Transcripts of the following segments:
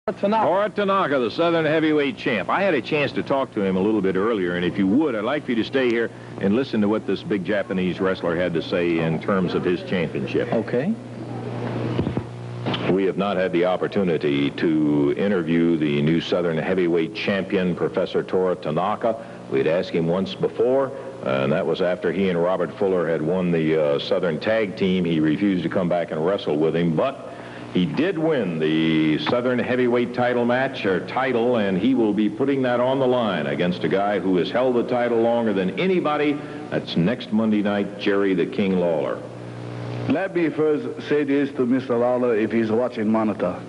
Toru Tanaka, the Southern heavyweight champ. I had a chance to talk to him a little bit earlier, and if you would, I'd like for you to stay here and listen to what this big Japanese wrestler had to say in terms of his championship. Okay. We have not had the opportunity to interview the new Southern heavyweight champion, Professor Toru Tanaka. We'd asked him once before, and that was after he and Robert Fuller had won the Southern tag team. He refused to come back and wrestle with him, but he did win the Southern heavyweight title match, and he will be putting that on the line against a guy who has held the title longer than anybody. That's next Monday night, Jerry the King Lawler. Let me first say this to Mr. Lawler if he's watching monitor.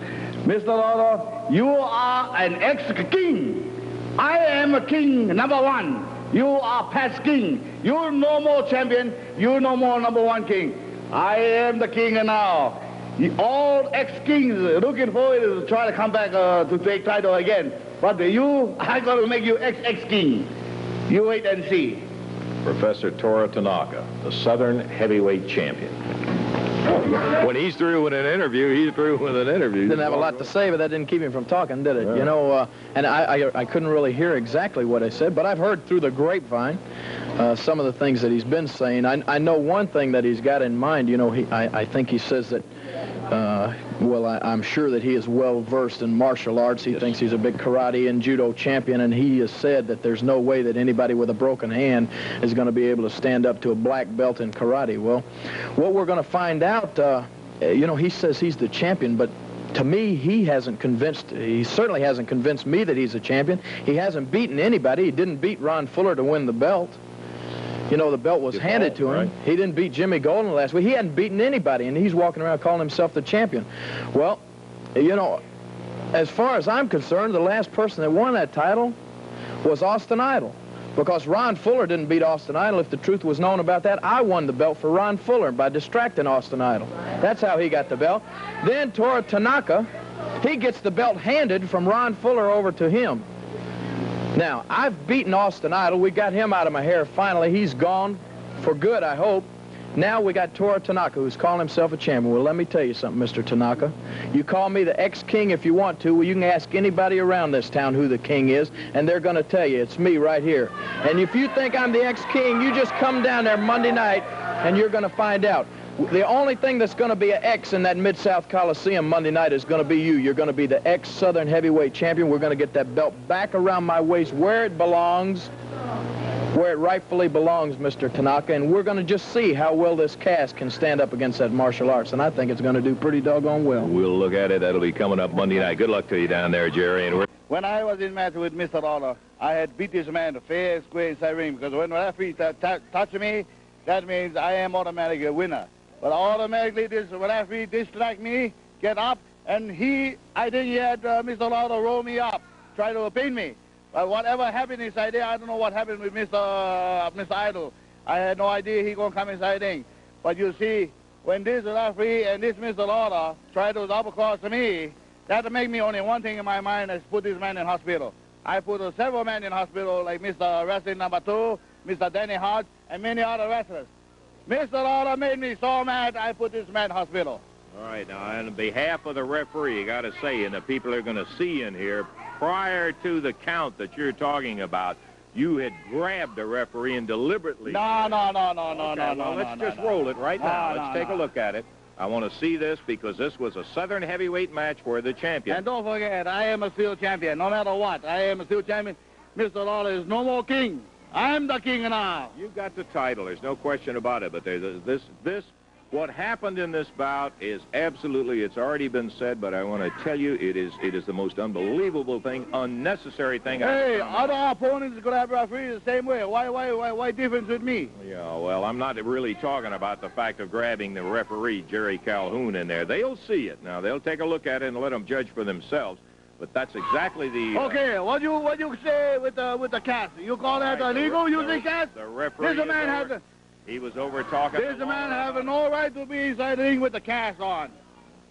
Mr. Lawler, you are an ex-king. I am a king, number one. You are past king. You're no more champion. You're no more number one king. I am the king now. All ex-kings looking forward to try to come back to take title again. But you, I'm going to make you ex-king. You wait and see. Professor Toru Tanaka, the Southern heavyweight champion. When he's through with an interview, he's through with an interview. Didn't have a lot to say, but that didn't keep him from talking, did it? Yeah. You know, and I couldn't really hear exactly what I said, but I've heard through the grapevine some of the things that he's been saying. I know one thing that he's got in mind. You know, I think he says that, I'm sure that he is well-versed in martial arts. He thinks he's a big karate and judo champion, and he has said that there's no way that anybody with a broken hand is going to be able to stand up to a black belt in karate. Well, what we're going to find out, you know, he says he's the champion, but to me, he certainly hasn't convinced me that he's a champion. He hasn't beaten anybody. He didn't beat Ron Fuller to win the belt. You know, the belt was handed to him. Right. He didn't beat Jimmy Golden last week. He hadn't beaten anybody, and he's walking around calling himself the champion. Well, you know, as far as I'm concerned, the last person that won that title was Austin Idol, because Ron Fuller didn't beat Austin Idol. If the truth was known about that, I won the belt for Ron Fuller by distracting Austin Idol. That's how he got the belt. Then Toru Tanaka, he gets the belt handed from Ron Fuller over to him. Now, I've beaten Austin Idol. We got him out of my hair finally. He's gone for good, I hope. Now we got Toru Tanaka, who's calling himself a champion. Well, let me tell you something, Mr. Tanaka. You call me the ex-king if you want to. Well, you can ask anybody around this town who the king is, and they're going to tell you it's me right here. And if you think I'm the ex-king, you just come down there Monday night, and you're going to find out. The only thing that's going to be an X in that Mid-South Coliseum Monday night is going to be you. You're going to be the ex-Southern heavyweight champion. We're going to get that belt back around my waist where it belongs, where it rightfully belongs, Mr. Tanaka, and we're going to just see how well this cast can stand up against that martial arts, and I think it's going to do pretty doggone well. We'll look at it. That'll be coming up Monday night. Good luck to you down there, Jerry. And when I was in match with Mr. Lawler, I had beat this man fair and square inside ring, because when the referee touches me, that means I am automatically a winner. But automatically, this referee distract me, get up, and I think he had Mr. Lawler roll me up, try to pin me. But whatever happened inside there, I don't know what happened with Mr. Idol. I had no idea he gonna come inside there. But you see, when this referee and this Mr. Lawler try to double cross me, that'll make me only one thing in my mind is put this man in hospital. I put several men in hospital, like Mr. Wrestling number 2, Mr. Danny Hart, and many other wrestlers. Mr. Lawler made me so mad, I put this man in hospital. All right, now, on behalf of the referee, you got to say, and the people are going to see in here, prior to the count that you're talking about, you had grabbed the referee and deliberately... No. Let's just roll it right now. Let's take a look at it. I want to see this because this was a Southern heavyweight match for the champion. And don't forget, I am a still champion, no matter what. I am a still champion. Mr. Lawler is no more king. I'm the king now. You got the title. There's no question about it. But what happened in this bout is absolutely, it's already been said, but I want to tell you, it is the most unbelievable thing, unnecessary thing. Hey, other opponents could have referees the same way. Why difference with me? Yeah, well, I'm not really talking about the fact of grabbing the referee, Jerry Calhoun, in there. They'll see it. Now, they'll take a look at it and let them judge for themselves. But that's exactly the... Okay, what you say with the cast? You call that illegal, using cast? The referee he was over talking... This man have no right to be inside the ring with the cast on.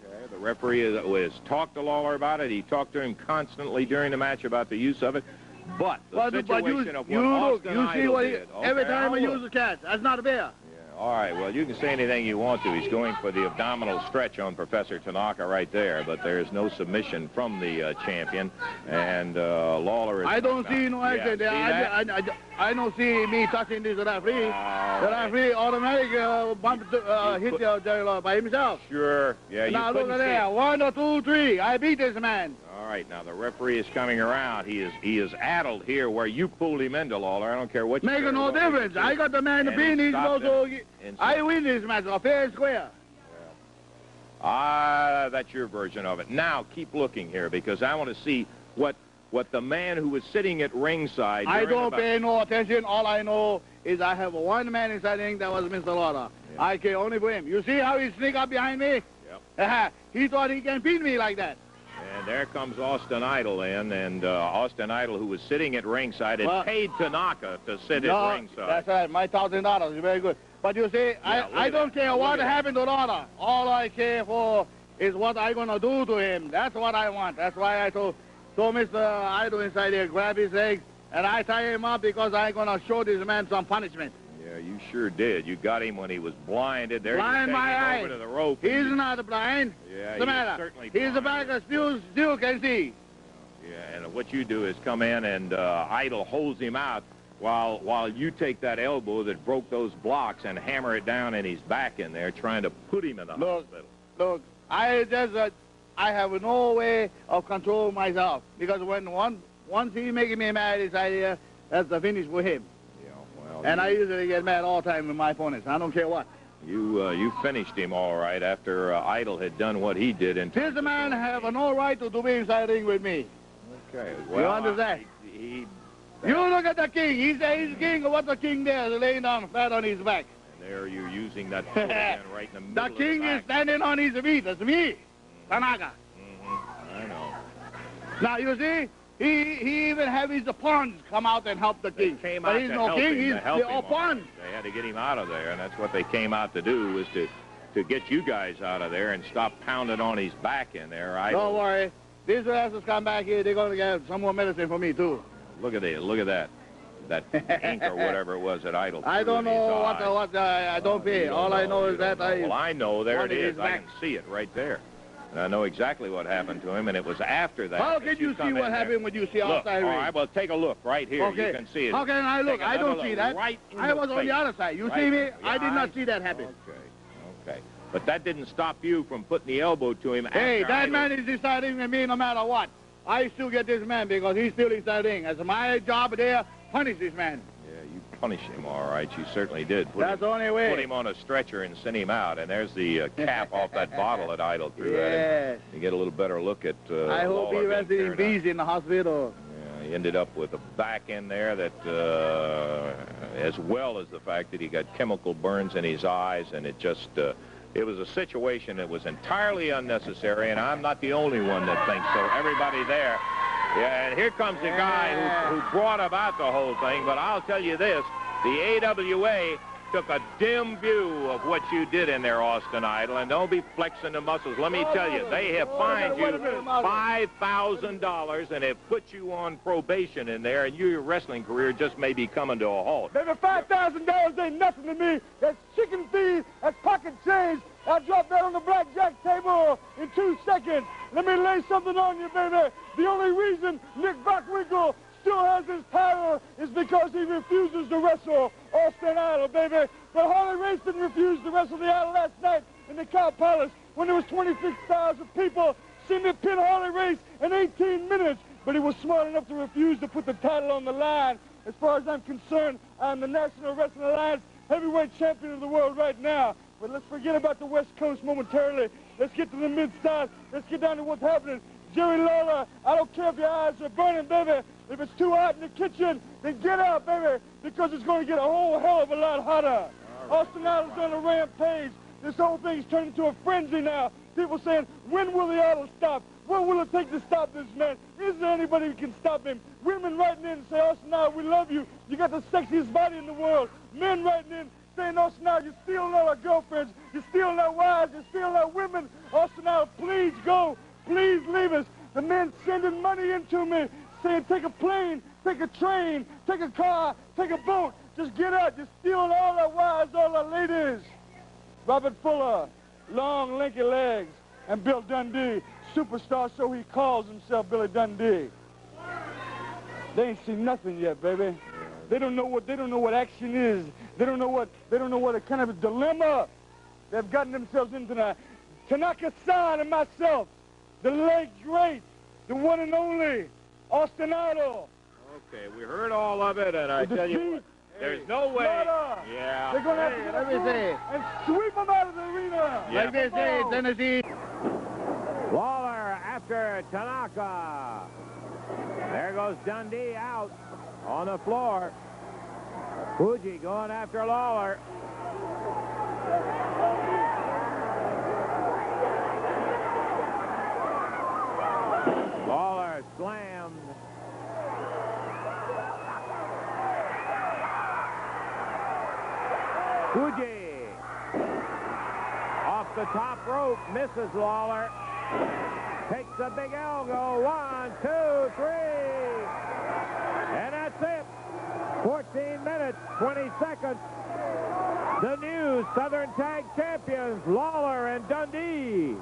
Okay, the referee has talked to Lawler about it. He talked to him constantly during the match about the use of it. But the situation of what Austin Idol did... Every time I use the cast, that's not fair. Yeah, All right, well, you can say anything you want to. He's going for the abdominal stretch on Professor Tanaka right there, but there's no submission from the champion. And Lawler is... I don't see no action there. I don't see me touching this referee. The referee automatically hit Jerry Lawler by himself. Sure. Yeah, you now look at see there. it. 1, 2, 3. I beat this man. All right, now the referee is coming around. He is addled here where you pulled him into, Lawler. I don't care what you Make no difference. I got the man to beat. He's supposed to... I win this match, fair and square. That's your version of it. Now, keep looking here, because I want to see what the man who was sitting at ringside... I don't pay no attention. All I know is I have one man inside the ring. That was Mr. Lawler. Yeah. I care only for him. You see how he sneak up behind me? Yep. He thought he can beat me like that. And there comes Austin Idol in, and Austin Idol, who was sitting at ringside, had paid Tanaka to sit at ringside. That's right. My $1,000 is very good. But you see, I don't care what happened to Lawler. All I care for is what I'm going to do to him. That's what I want. That's why I told Mr. Idol inside here, grab his legs, and I tie him up because I'm going to show this man some punishment. Yeah, you sure did. You got him when he was blinded. There, blind my eye. Over to the rope. He's not blind. Yeah, What's the matter? Certainly he's the back of still can see. Yeah, and what you do is come in and Idol holds him out while you take that elbow that broke those blocks and hammer it down in his back in there, trying to put him in the hospital. Look, I have no way of controlling myself, because once he making me mad inside here, that's the finish for him. And I usually get mad all the time with my opponents. I don't care what. You finished him all right after Idol had done what he did. This man have no right to be inside the ring with me. Okay. Well, you understand? You look at the king. He's king. What's the king there? Laying down flat on his back. And there you're using that foot again right in the middle the king is standing on his feet. That's me, Tanaka. I know. Now, you see? He even have his pawns come out and help the king. But he's no king, he's the pawn. They had to get him out of there, and that's what they came out to do, was to get you guys out of there and stop pounding on his back in there. Don't worry. These rascals come back here, they're going to get some more medicine for me, too. Look at it. Look at that. That ink or whatever it was that Idol threw I don't know what I don't pay. All I know is that Well, I know. There it is. I can see it right there. And I know exactly what happened to him, and it was after that. How can you see what happened when you see outside ring? All right, well, take a look right here. Okay. You can see it. How can I look? I don't see that. Right I was on the other side. You see me? Yeah, I did not see that happen. Okay. But that didn't stop you from putting the elbow to him. Hey, that man is deciding with me no matter what. I still get this man because he's still inside the ring. It's my job there. Punish this man. You punish him, all right. You certainly did. That's the only way. Put him on a stretcher and send him out. And there's the cap off that bottle that Idol threw at him. Yes. You get a little better look at I hope he rested in peace in the hospital. Yeah, he ended up with a back in there that, as well as the fact that he got chemical burns in his eyes, and it just, it was a situation that was entirely unnecessary, and I'm not the only one that thinks so. Everybody there. Yeah, and here comes the guy who brought about the whole thing. But I'll tell you this, the AWA took a dim view of what you did in there, Austin Idol, and don't be flexing the muscles. Let me tell you, they have fined you $5,000 and have put you on probation in there, and your wrestling career just may be coming to a halt. Baby, $5,000 ain't nothing to me. That's chicken feed, that's pocket change. I dropped that on the blackjack table in 2 seconds. Let me lay something on you, baby. The only reason Nick Bockwinkel still has his title is because he refuses to wrestle Austin Idol, baby. But Harley Race didn't refuse to wrestle the Idol last night in the Cow Palace when there was 26,000 people seeing me pin Harley Race in 18 minutes. But he was smart enough to refuse to put the title on the line. As far as I'm concerned, I'm the National Wrestling Alliance heavyweight champion of the world right now. But let's forget about the West Coast momentarily. Let's get to the Mid-South. Let's get down to what's happening. Jerry Lawler, I don't care if your eyes are burning, baby. If it's too hot in the kitchen, then get out, baby, because it's going to get a whole hell of a lot hotter. Austin Idol's on a rampage. This whole thing's turned into a frenzy now. People saying, when will the Idol stop? What will it take to stop this man? Is there anybody who can stop him? Women writing in and say, Austin Idol, we love you. You got the sexiest body in the world. Men writing in saying, Austin Idol, you're stealing all our girlfriends. You're stealing our wives. You're stealing our women. Austin Idol, please go. Please leave us. The men sending money into me, saying take a plane, take a train, take a car, take a boat, Just get out. Just stealing all the wives, all the ladies. Robert Fuller, long, lanky legs, and Bill Dundee, superstar, so he calls himself Billy Dundee. They ain't seen nothing yet, baby. They don't know what action is. They don't know what a kind of a dilemma they've gotten themselves into now. Tanaka-san and myself, the late great, the one and only, Ostinato. Okay, we heard all of it, and I tell you what, there's no way. Yeah. They're going to have to Let me say. and sweep them out of the arena. Yeah. Like they say, Tennessee. Lawler after Tanaka. There goes Dundee out on the floor. Fuji going after Lawler. Lawler slammed. Fuji off the top rope, misses Lawler. Takes a big elbow. 1, 2, 3. And that's it. 14 minutes, 20 seconds. The new Southern Tag Champions, Lawler and Dundee.